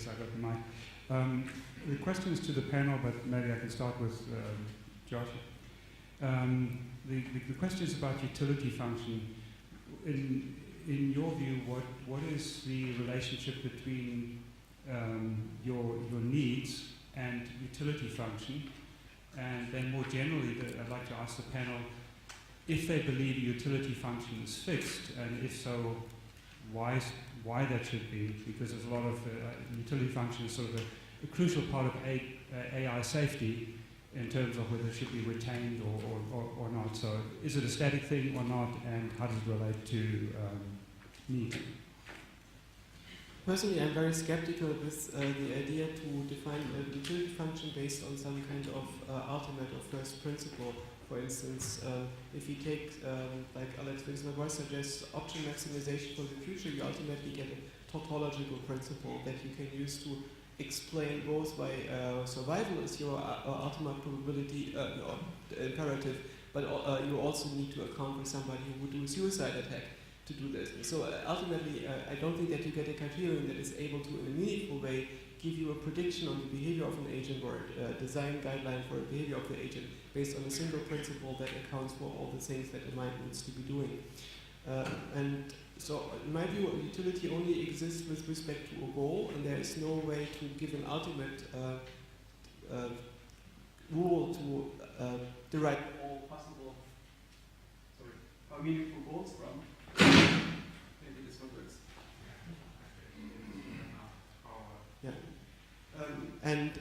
I got the mic. The question is to the panel, but maybe I can start with Joscha. The question is about utility function. In your view, what is the relationship between your needs and utility function? And then more generally, I'd like to ask the panel if they believe utility function is fixed, and if so, why that should be, because there's a lot of utility function is sort of a crucial part of AI safety in terms of whether it should be retained or not. So is it a static thing or not, and how does it relate to need? Personally, I'm very skeptical with the idea to define a utility function based on some kind of ultimate or first principle. For instance, if you take, like Alex Winslow suggests, option maximization for the future, you ultimately get a tautological principle that you can use to explain both why survival is your ultimate probability imperative, but you also need to account for somebody who would do a suicide attack to do this. So ultimately, I don't think that you get a criterion that is able to, in a meaningful way, give you a prediction on the behavior of an agent or a design guideline for the behavior of the agent based on a single principle that accounts for all the things that a mind needs to be doing. And so, in my view, utility only exists with respect to a goal, and there is no way to give an ultimate rule to derive all possible, how meaningful goals from. Maybe this one works. Yeah. And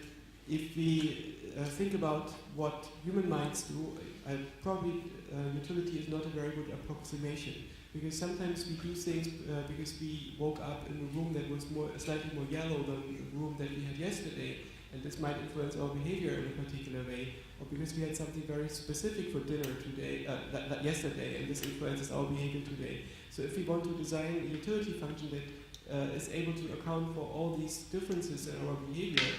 if we think about what human minds do, probably utility is not a very good approximation. Because sometimes we do things because we woke up in a room that was slightly more yellow than the room that we had yesterday, and this might influence our behavior in a particular way, or because we had something very specific for dinner today, yesterday, and this influences our behavior today. So if we want to design a utility function that is able to account for all these differences in our behavior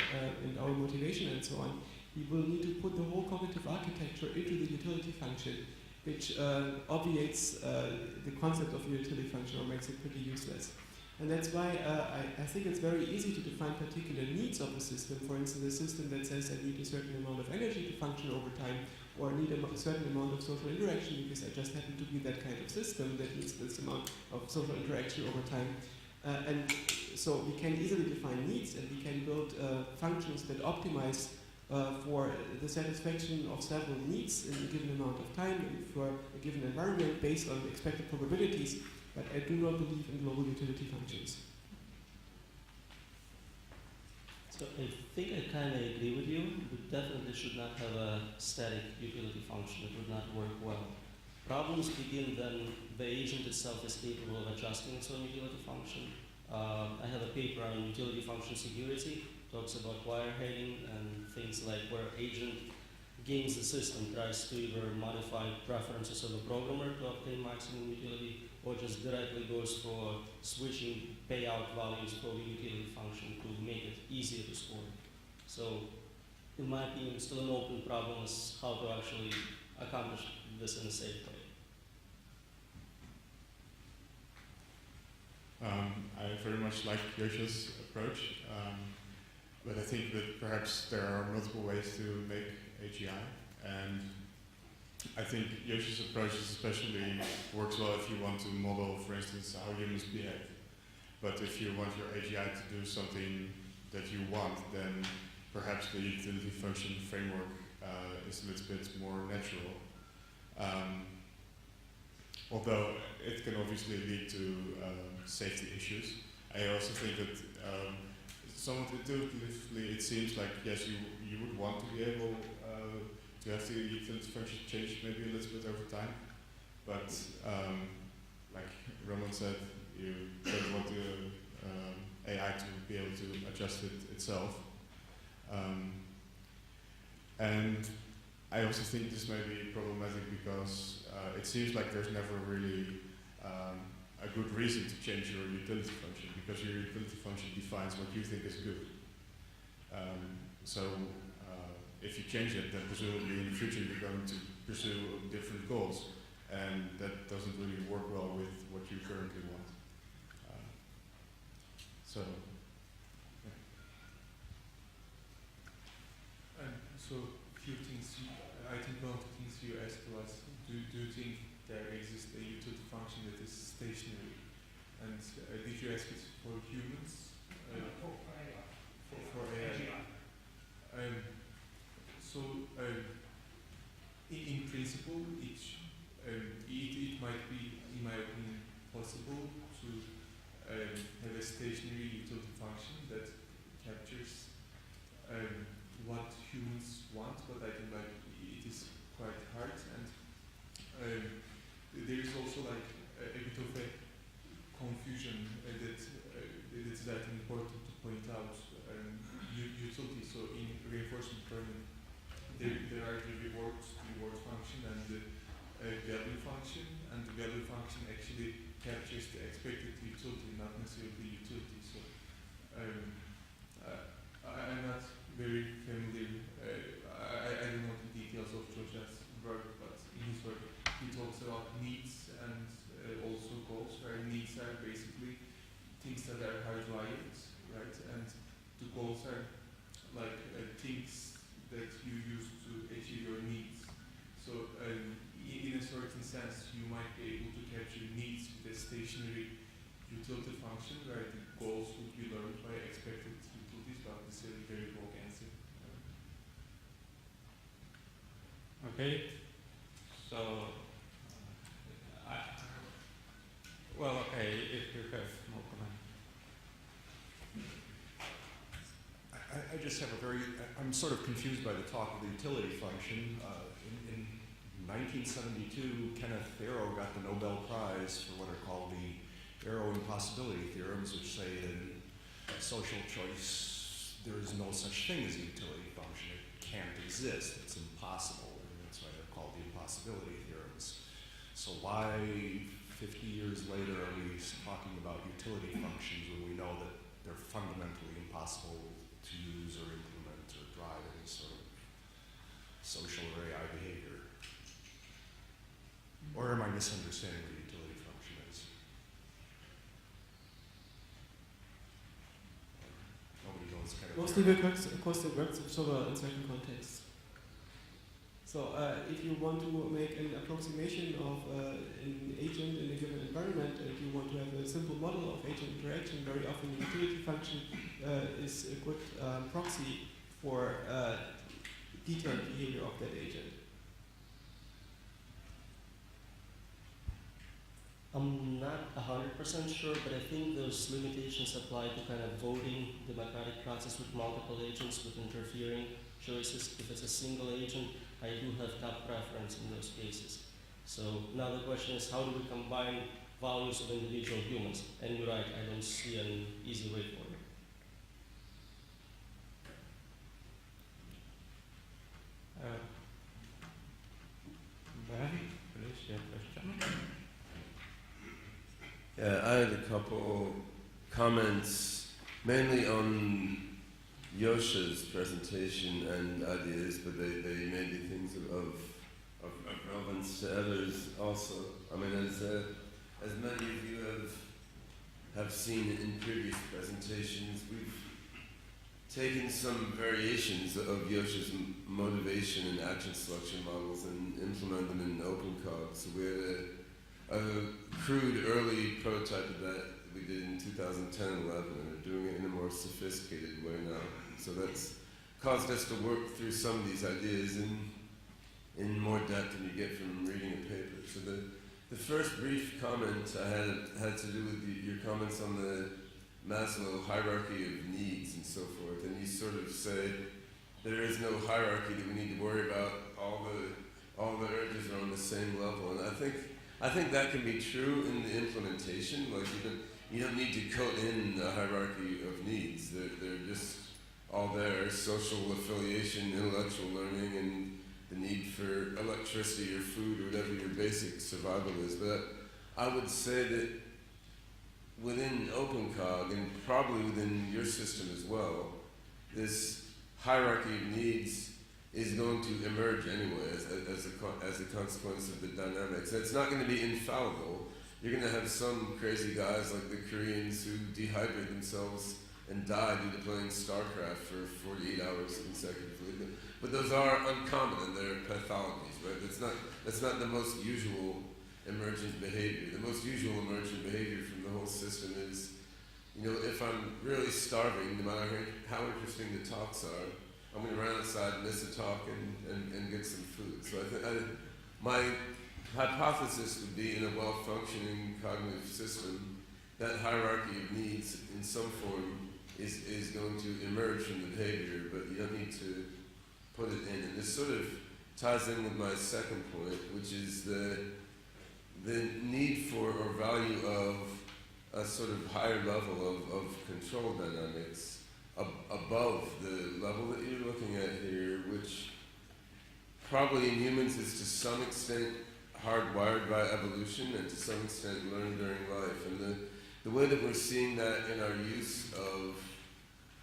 and our motivation and so on, we will need to put the whole cognitive architecture into the utility function, which obviates the concept of a utility function or makes it pretty useless. And that's why I think it's very easy to define particular needs of a system. For instance, a system that says I need a certain amount of energy to function over time, or I need a certain amount of social interaction because I just happen to be that kind of system that needs this amount of social interaction over time. And so we can easily define needs, and we can build functions that optimize for the satisfaction of several needs in a given amount of time and for a given environment based on expected probabilities, but I do not believe in global utility functions. So I think I kind of agree with you. We definitely should not have a static utility function. It would not work well. Problems begin when the agent itself is capable of adjusting its own utility function. I have a paper on utility function security, talks about wirehedging and things like where agent games the system, tries to either modify preferences of the programmer to obtain maximum utility, or just directly goes for switching payout values for the utility function to make it easier to score. So, in my opinion, it's still an open problem as how to actually accomplish this in a safe way. I very much like Joscha's approach, but I think that perhaps there are multiple ways to make AGI, and I think Joscha's approach especially works well if you want to model, for instance, how humans behave. But if you want your AGI to do something that you want, then perhaps the utility function framework is a little bit more natural. Although it can obviously lead to safety issues. I also think that somewhat intuitively it seems like, yes, you would want to be able to have the utility function change maybe a little bit over time. But like Roman said, you don't want the AI to be able to adjust it itself. And I also think this may be problematic because it seems like there's never really a good reason to change your utility function, because your utility function defines what you think is good. So if you change it, then presumably in the future you're going to pursue different goals, and that doesn't really work well with what you currently want. So, yeah. there exists a utility function that is stationary. And did you ask it for humans? For AI. In principle, it might be, in my opinion, possible to have a stationary utility function that captures what humans want, but I think like it is quite hard. And there is also like a bit of a confusion that it's that important to point out. Utility. So in reinforcement learning, there are the reward function and the value function, and the value function actually captures the expected utility, not necessarily utility. So I'm not very familiar. I don't know the details of Joscha's work, but in his work he talks about needs and also goals, where needs are basically things that are hardwired, right? And the goals are like things that you use to achieve your needs. So in a certain sense, you might be able to capture needs with a stationary utility function, where the goals would be learned by expected utilities, but this is a very broad answer. Okay. So, if you have more comment. I just have I'm sort of confused by the talk of the utility function. In 1972, Kenneth Arrow got the Nobel Prize for what are called the Arrow impossibility theorems, which say that in social choice, there is no such thing as a utility function. It can't exist. It's impossible. And that's why they're called the impossibility theorems. So why, 50 years later, are we talking about utility functions when we know that they're fundamentally impossible to use or implement or drive any sort of social or AI behavior? Or am I misunderstanding what a utility function is? Nobody knows kind of. Mostly because it works in certain contexts. So if you want to make an approximation of an agent in a given environment, and you want to have a simple model of agent interaction, very often the utility function is a good proxy for detailed behavior of that agent. I'm not 100% sure, but I think those limitations apply to kind of voting democratic process with multiple agents, with interfering choices. If it's a single agent, I do have top preference in those cases. So now the question is, how do we combine values of individual humans? And you're right, I don't see an easy way for it. Ben, please, your question. Yeah, I had a couple comments, mainly on Joscha's presentation and ideas, but they may be things of relevance to others also. I mean, as many of you have seen in previous presentations, we've taken some variations of Joscha's motivation and action selection models and implemented them in OpenCog. So we had a crude early prototype of that we did in 2010-11, and are doing it in a more sophisticated way now. So that's caused us to work through some of these ideas in more depth than you get from reading a paper. So the first brief comment I had to do with your comments on the Maslow hierarchy of needs and so forth. And you sort of say there is no hierarchy that we need to worry about. All the urges are on the same level, and I think that can be true in the implementation. Like you don't need to code in a hierarchy of needs. They're just all there: social affiliation, intellectual learning, and the need for electricity or food or whatever your basic survival is. But I would say that within OpenCog, and probably within your system as well, this hierarchy of needs is going to emerge anyway as a consequence of the dynamics. It's not going to be infallible. You're going to have some crazy guys like the Koreans who dehydrate themselves and die due to playing StarCraft for 48 hours consecutively. But those are uncommon and they're pathologies, right? That's not the most usual emergent behavior. The most usual emergent behavior from the whole system is, if I'm really starving, no matter how interesting the talks are, I'm going to run outside, miss a talk, and get some food. So my hypothesis would be, in a well-functioning cognitive system, that hierarchy of needs in some form is going to emerge from the behavior, but you don't need to put it in. And this sort of ties in with my second point, which is the need for or value of a sort of higher level of control dynamics above the level that you're looking at here, which probably in humans is to some extent hardwired by evolution and to some extent learned during life. And the way that we're seeing that in our use of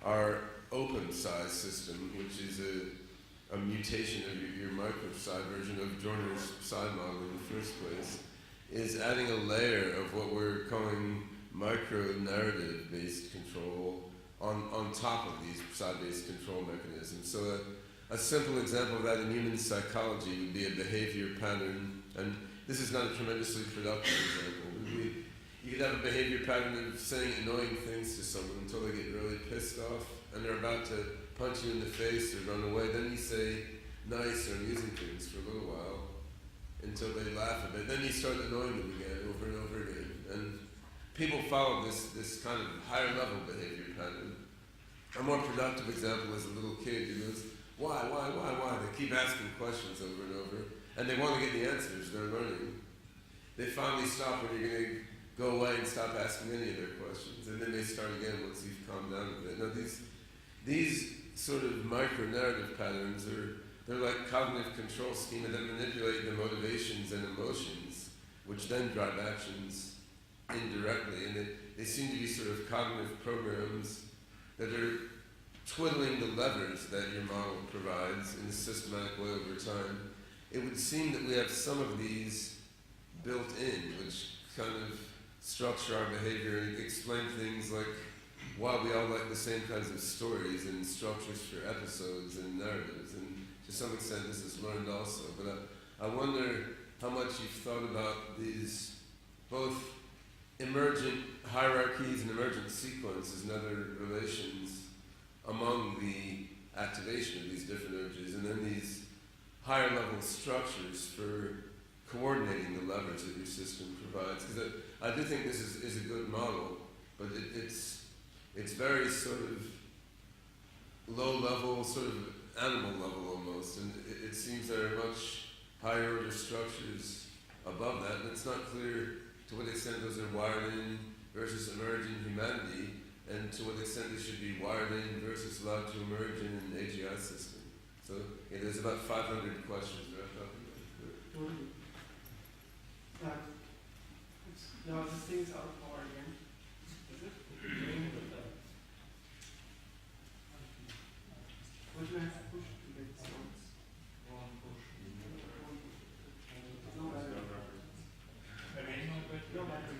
our OpenPsi system, which is a mutation of your MicroPsi version of Jordi's psi model in the first place, is adding a layer of what we're calling micro-narrative-based control on top of these psi-based control mechanisms. So a simple example of that in human psychology would be a behavior pattern, and this is not a tremendously productive example. You could have a behavior pattern of saying annoying things to someone until they get really pissed off and they're about to punch you in the face or run away. Then you say nice or amusing things for a little while until they laugh a bit. Then you start annoying them again over and over again. And people follow this kind of higher level behavior pattern. A more productive example is a little kid who goes, why? They keep asking questions over and over, and they want to get the answers. They're learning. They finally stop when you're going to go away and stop asking any of their questions, and then they start again once you've calmed down a bit. Now these sort of micro-narrative patterns they're like cognitive control schema that manipulate the motivations and emotions, which then drive actions indirectly, and they seem to be sort of cognitive programs that are twiddling the levers that your model provides in a systematic way over time. It would seem that we have some of these built in, which kind of structure our behavior and explain things like why we all like the same kinds of stories and structures for episodes and narratives. And to some extent this is learned also. But I wonder how much you've thought about these both emergent hierarchies and emergent sequences and other relations among the activation of these different urges, and then these higher level structures for coordinating the levers that your system provides. Because I do think this is a good model, but it's very sort of low level, sort of animal level almost, and it seems there are much higher order structures above that, and it's not clear to what extent those are wired in versus emerge in humanity, and to what extent they should be wired in versus allowed to emerge in an AGI system. So yeah, there's about 500 questions that I'm talking about. No, this thing is out of power again. Is it? What do I have to push to get this on? No battery.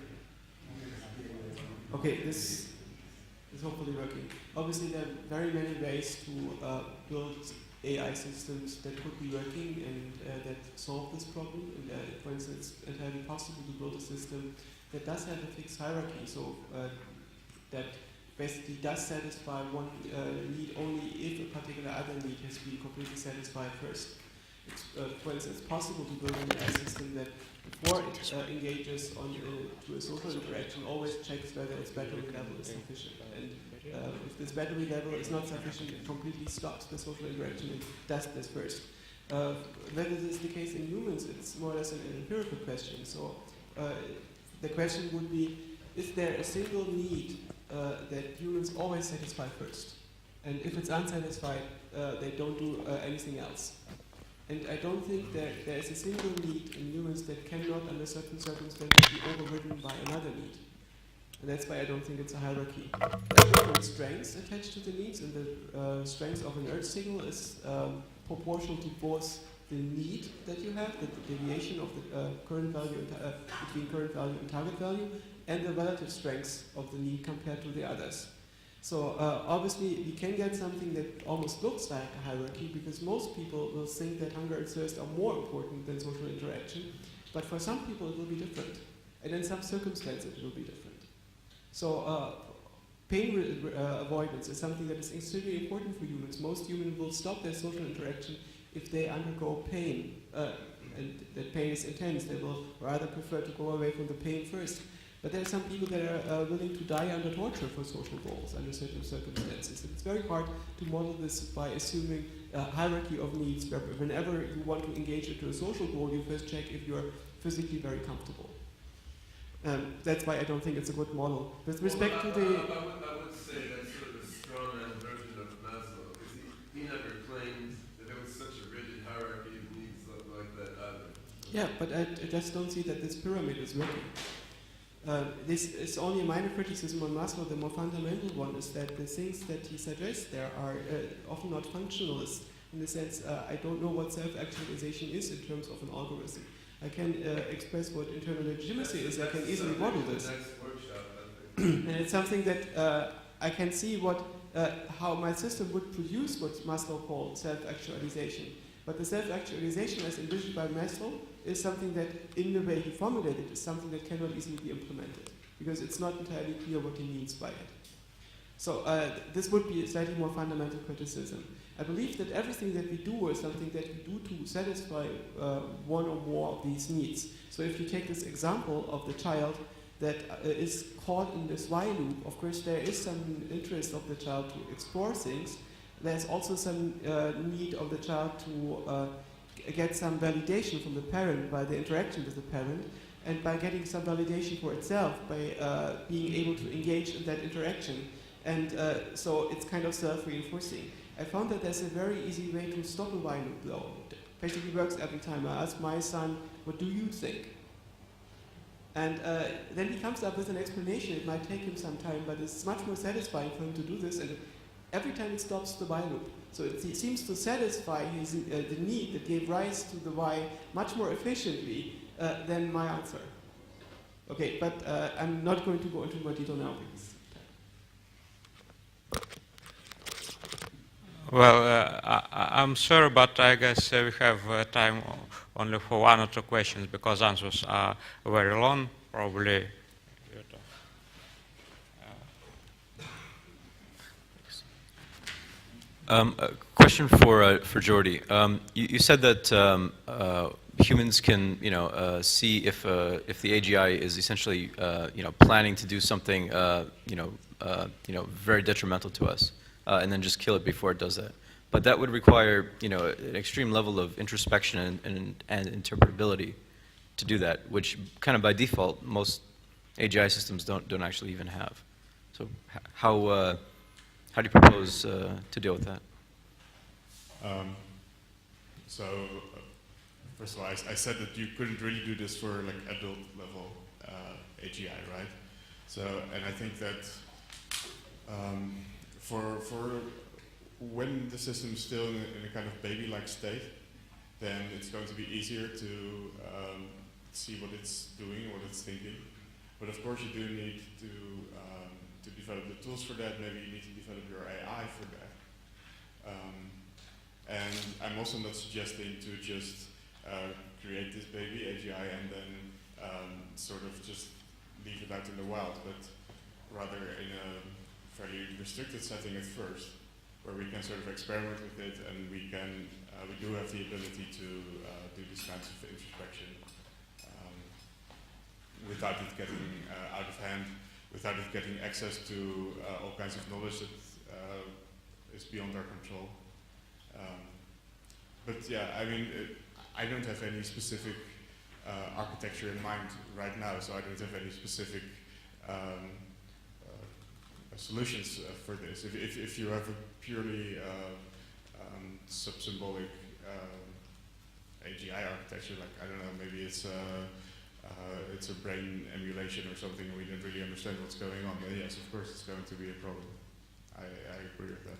Okay, this is hopefully working. Obviously, there are very many ways to build AI systems that could be working and that solve this problem. And, for instance, it's entirely possible to build a system that does have a fixed hierarchy, so that basically does satisfy one need only if a particular other need has been completely satisfied first. It's, for instance, possible to build an AI system that before it engages to a social interaction always checks whether its battery level is sufficient. And if this battery level is not sufficient, it completely stops the social interaction and does this first. Whether this is the case in humans, it's more or less an empirical question. So the question would be, is there a single need that humans always satisfy first? And if it's unsatisfied, they don't do anything else. And I don't think there is a single need in humans that cannot, under certain circumstances, be overridden by another need. And that's why I don't think it's a hierarchy. There are different strengths attached to the needs, and the strength of an urge signal is proportional to both the need that you have, the deviation of the current value between current value and target value, and the relative strengths of the need compared to the others. So obviously we can get something that almost looks like a hierarchy, because most people will think that hunger and thirst are more important than social interaction. But for some people it will be different. And in some circumstances it will be different. So pain avoidance is something that is extremely important for humans. Most humans will stop their social interaction if they undergo pain, and that pain is intense. They will rather prefer to go away from the pain first. But there are some people that are willing to die under torture for social goals under certain circumstances. And it's very hard to model this by assuming a hierarchy of needs, where whenever you want to engage into a social goal, you first check if you're physically very comfortable. That's why I don't think it's a good model. With respect to the... I would say that's sort of a strong version of Maslow, because he never claimed that there was such a rigid hierarchy of needs like that either. Yeah, but I just don't see that this pyramid is working. This is only a minor criticism on Maslow. The more fundamental one is that the things that he suggests there are often not functionalist, in the sense I don't know what self-actualization is in terms of an algorithm. I can express what internal legitimacy is. I can easily model this. And it's something that I can see how my system would produce what Maslow called self-actualization. But the self-actualization as envisioned by Maslow is something that, in the way he formulated, is something that cannot easily be implemented, because it's not entirely clear what he means by it. So this would be a slightly more fundamental criticism. I believe that everything that we do is something that we do to satisfy one or more of these needs. So if you take this example of the child that is caught in this while loop, of course there is some interest of the child to explore things. There's also some need of the child to get some validation from the parent by the interaction with the parent, and by getting some validation for itself by being able to engage in that interaction. And so it's kind of self-reinforcing. I found that there's a very easy way to stop a while loop though. It basically works every time. I ask my son, what do you think? And then he comes up with an explanation. It might take him some time, but it's much more satisfying for him to do this. And every time it stops the while loop. So it seems to satisfy his, the need that gave rise to the why much more efficiently than my answer. Okay, but I'm not going to go into more detail now because. Well, I'm sorry, but I guess we have time only for one or two questions because answers are very long, probably. A question for Jordi. You said that humans can, see if the AGI is essentially, planning to do something, very detrimental to us, and then just kill it before it does that. But that would require, an extreme level of introspection and interpretability to do that, which kind of by default most AGI systems don't actually even have. So how do you propose to deal with that? First of all, I said that you couldn't really do this for like adult level AGI, right? So, and I think that for when the system is still in a kind of baby-like state, then it's going to be easier to see what it's doing, what it's thinking. But of course, you do need to develop the tools for that. Maybe you need to develop your AI for that. And I'm also not suggesting to just create this baby AGI and then sort of just leave it out in the wild, but rather in a fairly restricted setting at first, where we can sort of experiment with it, and we do have the ability to do these kinds of introspection without it getting out of hand, without it getting access to all kinds of knowledge that is beyond our control. But yeah, I mean, I don't have any specific architecture in mind right now, so I don't have any specific solutions for this. If you have a purely sub-symbolic AGI architecture, like, I don't know, maybe it's a brain emulation or something, and we don't really understand what's going on, then yes, of course it's going to be a problem. I agree with that.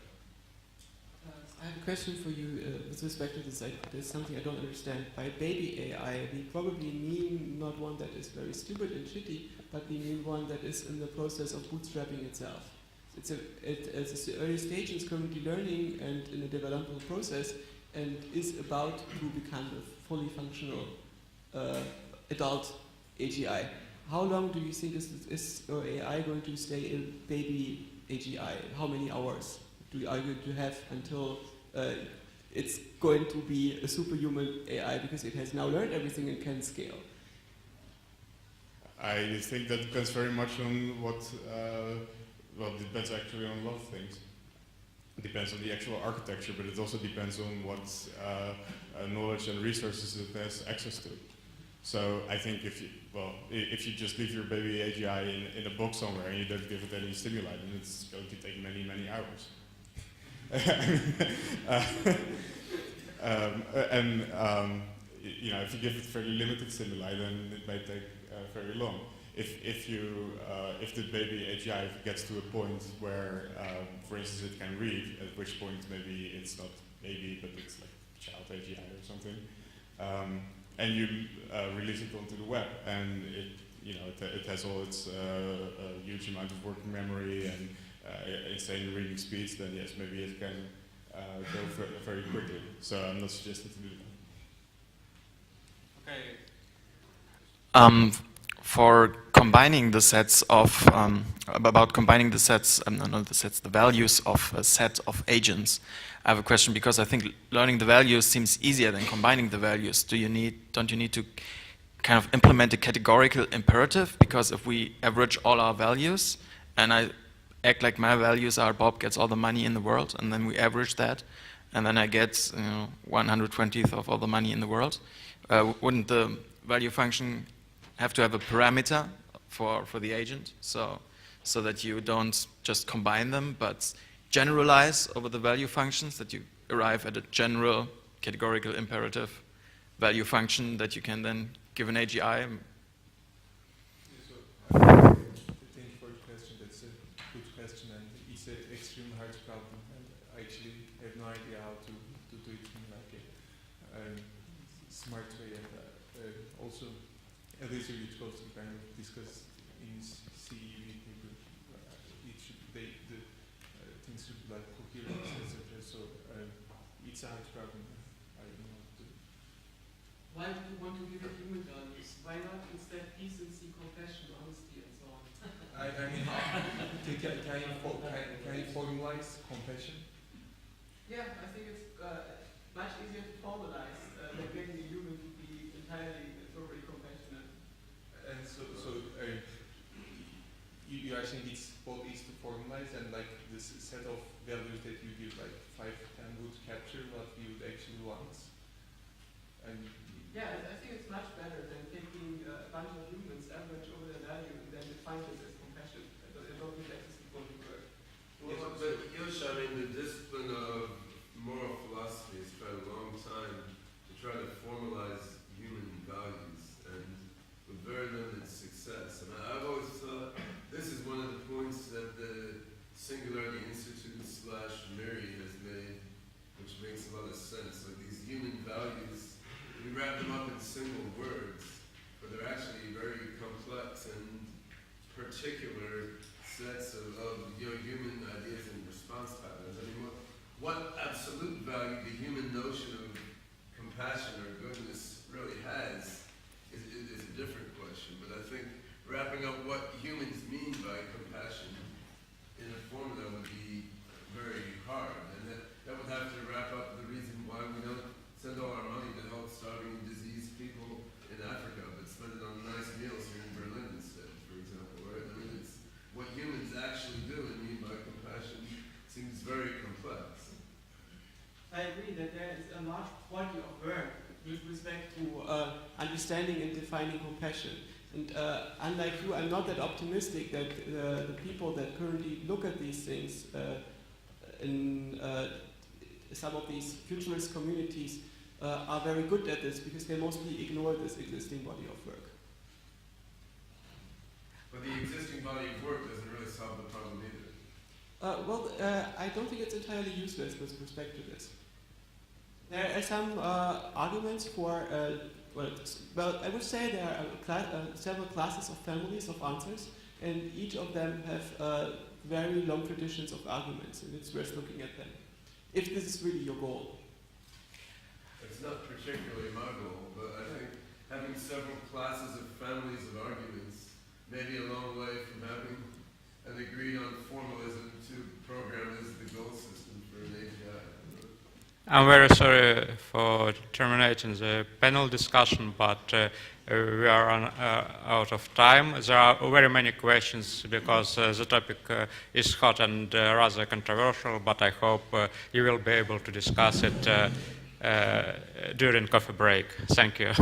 I have a question for you with respect to this. There's something I don't understand. By baby AI, we probably mean not one that is very stupid and shitty, but we mean one that is in the process of bootstrapping itself. It's at the early stage, it's currently learning and in a developmental process, and is about to become a fully functional adult AGI. How long do you think is AI going to stay in baby AGI? How many hours are you going to have until it's going to be a superhuman AI because it has now learned everything and can scale? I think that depends very much on what, well, it depends actually on a lot of things. It depends on the actual architecture, but it also depends on what knowledge and resources it has access to. So I think if you just leave your baby AGI in a box somewhere and you don't give it any stimuli, then it's going to take many, many hours. You know, if you give it very limited stimuli, then it may take very long. If the baby AGI gets to a point where, for instance, it can read, at which point maybe it's not baby, but it's like child AGI or something, and you release it onto the web, and it has all its huge amount of working memory and insane reading speeds, then yes, maybe it can go very quickly. So I'm not suggesting to do that. Okay. For combining the sets of, the values of a set of agents, I have a question, because I think learning the values seems easier than combining the values. Don't you need to kind of implement a categorical imperative? Because if we average all our values, and I act like my values are Bob gets all the money in the world, and then we average that, and then I get 120th of all the money in the world, wouldn't the value function have to have a parameter for the agent, so that you don't just combine them, but generalize over the value functions, that you arrive at a general categorical imperative value function that you can then give an AGI? Thank you for your question. That's a good question, and it's an extremely hard problem. And I actually have no idea how to do it in like a smart way. And also, a research which goes to kind of discuss in CE with people. The things should be like coherent, etc. So it's a hard problem. I don't know what to do. Why do you want to give it human values? Why not instead decency, compassion, honesty, and so on? I mean, can you formalize compassion? Yeah, I think it's much easier to formalize than getting a human to be entirely thoroughly compassionate. And you actually it's both easy to formalize, and like this set of values that you give, like 5, 10 would capture what you would actually want. And yeah, I think it's much better than taking a bunch of humans, average over their value, and then define this as compassion. I don't think that is going to work. But Joscha, I mean, the discipline of moral philosophy has spent a long time to try to formalize human values, and with very limited success. And I've always thought this is one of the points that the Singularity Institute / MIRI has made, which makes a lot of sense. Like these human values, we wrap them up in single words, but they're actually very complex and particular sets of human ideas and response patterns. I mean, what absolute value the human notion of compassion or goodness really has is a different question. But I think wrapping up what humans mean by compassion in a formula would be very hard. And that would have to wrap up the reason why we don't send all our money to help starving and diseased people in Africa, but spend it on nice meals here in Berlin instead, for example, right? I mean, it's what humans actually do and mean by compassion seems very complex. I agree that there is a large quantity of work with respect to understanding and defining compassion. And unlike you, I'm not that optimistic that the people that currently look at these things in some of these futurist communities are very good at this, because they mostly ignore this existing body of work. But the existing body of work doesn't really solve the problem either. I don't think it's entirely useless with respect to this. There are some arguments for, well, I would say there are several classes of families of answers, and each of them have very long traditions of arguments, and it's worth looking at them, if this is really your goal. It's not particularly my goal, but I think having several classes of families of arguments may be a long way from having an agreed on formalism to program as the goal system for an AGI. I'm very sorry for terminating the panel discussion, but we are out of time. There are very many questions because the topic is hot and rather controversial, but I hope you will be able to discuss it during coffee break. Thank you.